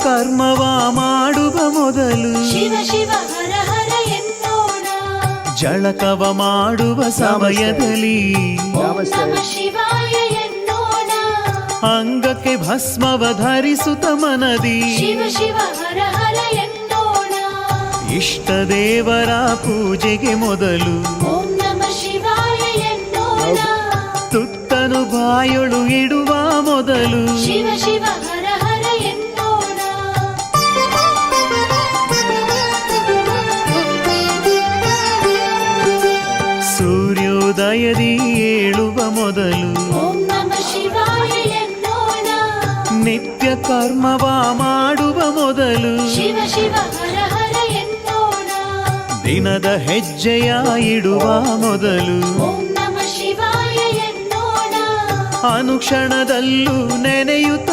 ಕರ್ಮವ ಮಾಡುವ ಮೊದಲು ಶಿವ ಶಿವ ಹರ ಹರ ಎನ್ನೋಣ. ಜಳಕವ ಮಾಡುವ ಸಮಯದಲ್ಲಿ ಓಂ ನಮಃ ಶಿವಾಯ ಎನ್ನೋಣ. ಅಂಗಕ್ಕೆ ಭಸ್ಮವ ಧರಿಸುತ್ತ ಮನದಿ ಶಿವ ಶಿವ ಹರ ಹರ ಎನ್ನೋಣ. ಇಷ್ಟ ದೇವರ ಪೂಜೆಗೆ ಮೊದಲು ಓಂ ನಮಃ ಶಿವಾಯ ಎನ್ನೋಣ. ತುತ್ತನು ಬಾಯೊಳು ಇಡುವ ಮೊದಲು ಶಿವ ಶಿವ ಹರ ಹರ ಎನ್ನೋಣ. ಸೂರ್ಯೋದಯದಿ ಏಳುವ ಮೊದಲು ಓಂ ನಮಃ ಶಿವಾಯ ಎನ್ನೋಣ. ನಿತ್ಯ ಕರ್ಮವ ಮಾಡುವ ಮೊದಲು ಶಿವ ಶಿವ ಹರ ಹರ ಎನ್ನೋಣ. ದಿನದ ಹೆಜ್ಜೆಯ ಇಡುವ ಮೊದಲು ಓಂ ನಮಃ ಶಿವಾಯ ಎನ್ನೋಣ. ಅನುಕ್ಷಣದಲ್ಲೂ ನೆನೆಯುತ್ತ